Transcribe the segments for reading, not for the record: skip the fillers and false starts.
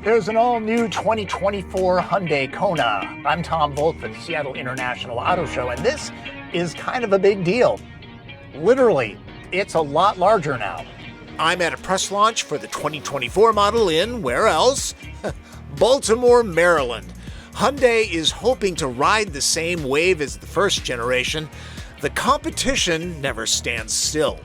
There's an all-new 2024 Hyundai Kona. I'm Tom Voelk for the Seattle International Auto Show, and this is kind of a big deal. Literally, it's a lot larger now. I'm at a press launch for the 2024 model in, where else? Baltimore, Maryland. Hyundai is hoping to ride the same wave as the first generation. The competition never stands still.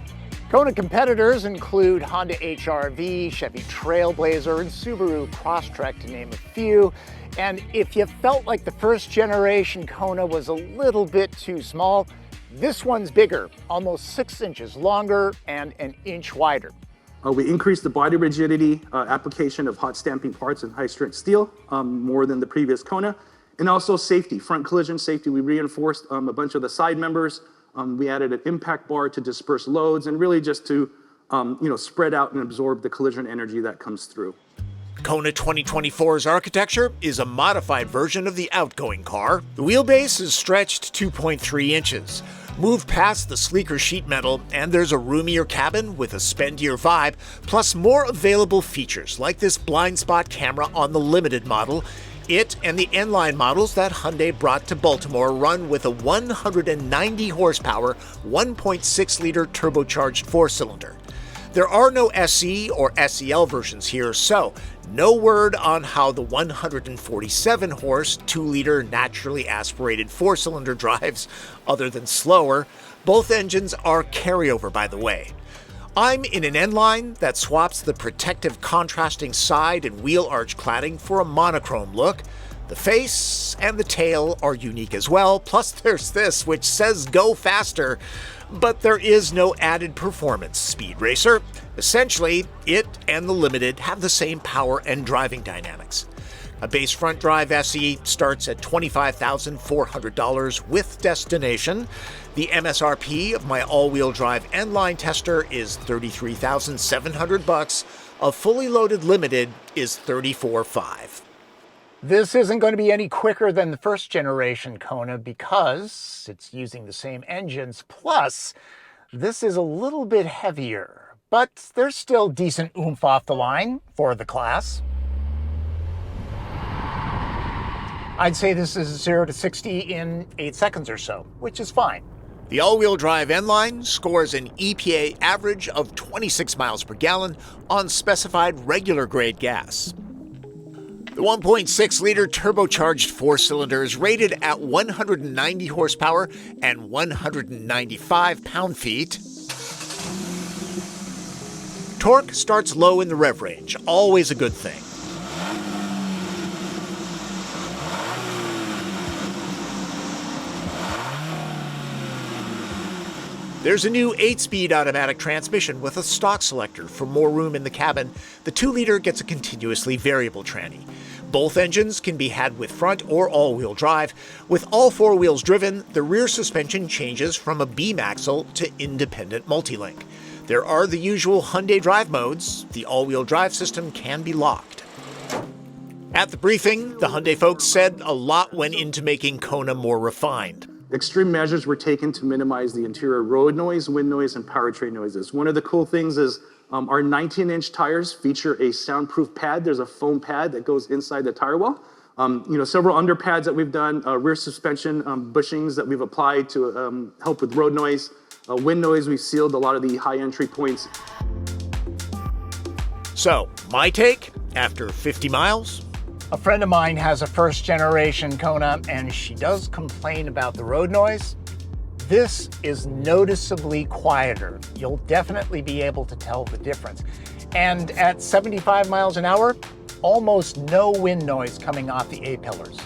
Kona competitors include Honda HR-V, Chevy Trailblazer, and Subaru Crosstrek, to name a few. And if you felt like the first generation Kona was a little bit too small, this one's bigger, almost 6 inches longer and an inch wider. We increased the body rigidity application of hot stamping parts and high-strength steel more than the previous Kona. And also safety, front collision safety. We reinforced a bunch of the side members. We added an impact bar to disperse loads and really just to spread out and absorb the collision energy that comes through. Kona 2024's architecture is a modified version of the outgoing car. The wheelbase is stretched 2.3 inches. Move past the sleeker sheet metal, and there's a roomier cabin with a spendier vibe, plus more available features like this blind spot camera on the limited model. It and the N-Line models that Hyundai brought to Baltimore run with a 190 horsepower, 1.6-liter turbocharged four-cylinder. There are no SE or SEL versions here, so no word on how the 147-horse, 2-liter naturally aspirated four-cylinder drives, other than slower. Both engines are carryover, by the way. I'm in an N-Line that swaps the protective contrasting side and wheel arch cladding for a monochrome look. The face and the tail are unique as well, plus there's this, which says go faster, but there is no added performance speed racer. Essentially, it and the Limited have the same power and driving dynamics. A base front drive SE starts at $25,400 with destination. The MSRP of my all-wheel drive N-Line tester is $33,700. A fully loaded Limited is $34,500. This isn't going to be any quicker than the first generation Kona because it's using the same engines. Plus, this is a little bit heavier, but there's still decent oomph off the line for the class. I'd say this is 0 to 60 in 8 seconds or so, which is fine. The all-wheel drive N-Line scores an EPA average of 26 miles per gallon on specified regular grade gas. The 1.6-liter turbocharged four-cylinder is rated at 190 horsepower and 195 pound-feet. Torque starts low in the rev range, always a good thing. There's a new 8-speed automatic transmission with a stock selector for more room in the cabin. The 2-liter gets a continuously variable tranny. Both engines can be had with front or all-wheel drive. With all 4 wheels driven, the rear suspension changes from a beam axle to independent multilink. There are the usual Hyundai drive modes. The all-wheel drive system can be locked. At the briefing, the Hyundai folks said a lot went into making Kona more refined. Extreme measures were taken to minimize the interior road noise, wind noise, and powertrain noises. One of the cool things is our 19-inch tires feature a soundproof pad. There's a foam pad that goes inside the tire wall. Several under pads that we've done, rear suspension bushings that we've applied to help with road noise. Wind noise, we've sealed a lot of the high entry points. So, my take, after 50 miles, a friend of mine has a first generation Kona and she does complain about the road noise. This is noticeably quieter. You'll definitely be able to tell the difference. And at 75 miles an hour, almost no wind noise coming off the A-pillars.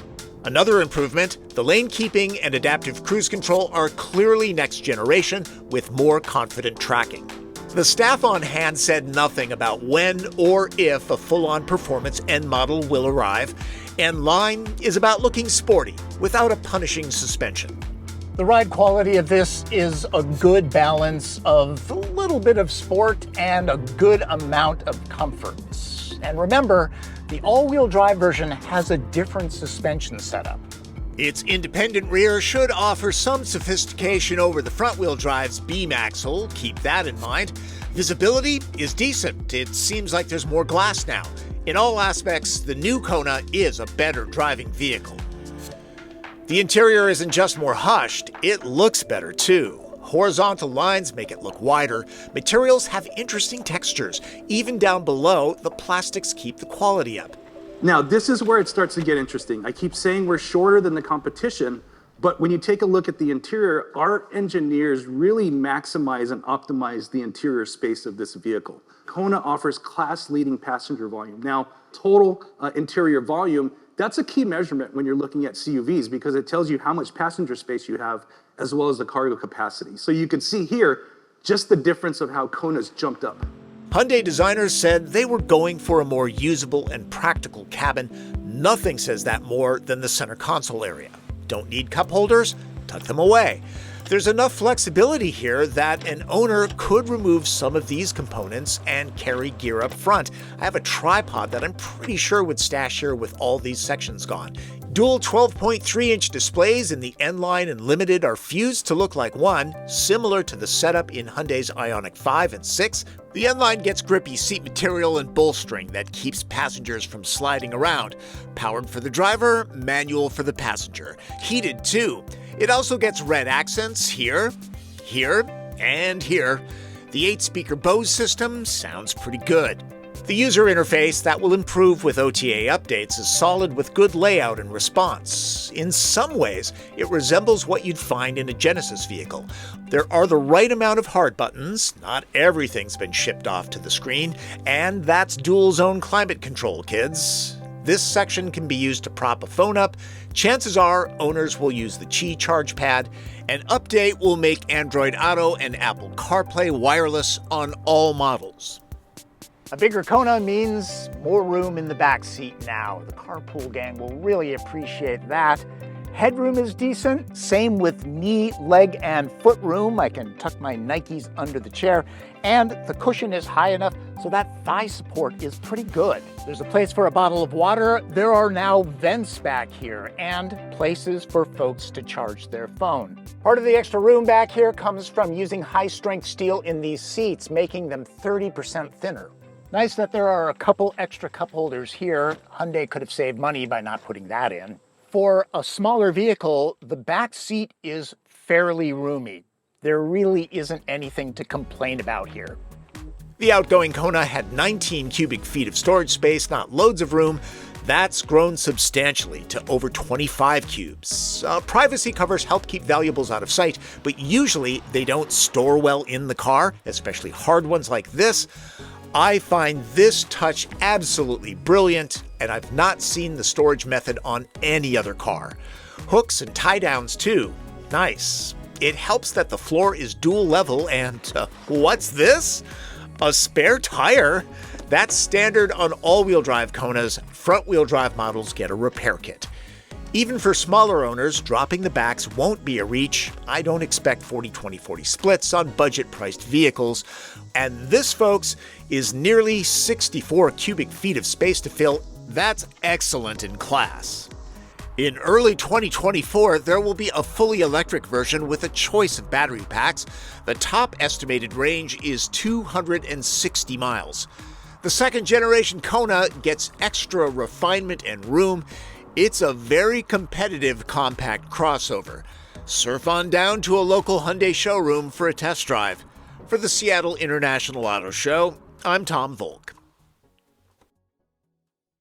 Another improvement, the lane keeping and adaptive cruise control are clearly next generation with more confident tracking. The staff on hand said nothing about when or if a full-on performance N model will arrive. N-Line is about looking sporty without a punishing suspension. The ride quality of this is a good balance of a little bit of sport and a good amount of comfort. And remember, the all-wheel drive version has a different suspension setup. Its independent rear should offer some sophistication over the front-wheel drive's beam axle, keep that in mind. Visibility is decent. It seems like there's more glass now. In all aspects, the new Kona is a better driving vehicle. The interior isn't just more hushed, it looks better too. Horizontal lines make it look wider. Materials have interesting textures. Even down below, the plastics keep the quality up. Now, this is where it starts to get interesting. I keep saying we're shorter than the competition, but when you take a look at the interior, our engineers really maximize and optimize the interior space of this vehicle. Kona offers class-leading passenger volume. Now, total interior volume, that's a key measurement when you're looking at CUVs because it tells you how much passenger space you have as well as the cargo capacity. So you can see here just the difference of how Kona's jumped up. Hyundai designers said they were going for a more usable and practical cabin. Nothing says that more than the center console area. Don't need cup holders? Tuck them away. There's enough flexibility here that an owner could remove some of these components and carry gear up front. I have a tripod that I'm pretty sure would stash here with all these sections gone. Dual 12.3-inch displays in the N-Line and Limited are fused to look like one, similar to the setup in Hyundai's Ioniq 5 and 6. The N-Line gets grippy seat material and bolstering that keeps passengers from sliding around. Powered for the driver, manual for the passenger. Heated too. It also gets red accents here, here, and here. The 8-speaker Bose system sounds pretty good. The user interface that will improve with OTA updates is solid with good layout and response. In some ways, it resembles what you'd find in a Genesis vehicle. There are the right amount of hard buttons, not everything's been shipped off to the screen, and that's dual zone climate control, kids. This section can be used to prop a phone up. Chances are owners will use the Qi charge pad. An update will make Android Auto and Apple CarPlay wireless on all models. A bigger Kona means more room in the back seat now. The carpool gang will really appreciate that. Headroom is decent, same with knee, leg, and foot room. I can tuck my Nikes under the chair, and the cushion is high enough so that thigh support is pretty good. There's a place for a bottle of water. There are now vents back here and places for folks to charge their phone. Part of the extra room back here comes from using high-strength steel in these seats, making them 30% thinner. Nice that there are a couple extra cup holders here. Hyundai could have saved money by not putting that in. For a smaller vehicle, the back seat is fairly roomy. There really isn't anything to complain about here. The outgoing Kona had 19 cubic feet of storage space, not loads of room. That's grown substantially to over 25 cubes. Privacy covers help keep valuables out of sight, but usually they don't store well in the car, especially hard ones like this. I find this touch absolutely brilliant, and I've not seen the storage method on any other car. Hooks and tie downs too. Nice. It helps that the floor is dual level and what's this? A spare tire? That's standard on all-wheel drive Konas. Front-wheel drive models get a repair kit. Even for smaller owners, dropping the backs won't be a reach. I don't expect 40-20-40 splits on budget-priced vehicles. And this, folks, is nearly 64 cubic feet of space to fill. That's excellent in class. In early 2024, there will be a fully electric version with a choice of battery packs. The top estimated range is 260 miles. The second-generation Kona gets extra refinement and room. It's a very competitive compact crossover. Surf on down to a local Hyundai showroom for a test drive. For the Seattle International Auto Show, I'm Tom Voelk.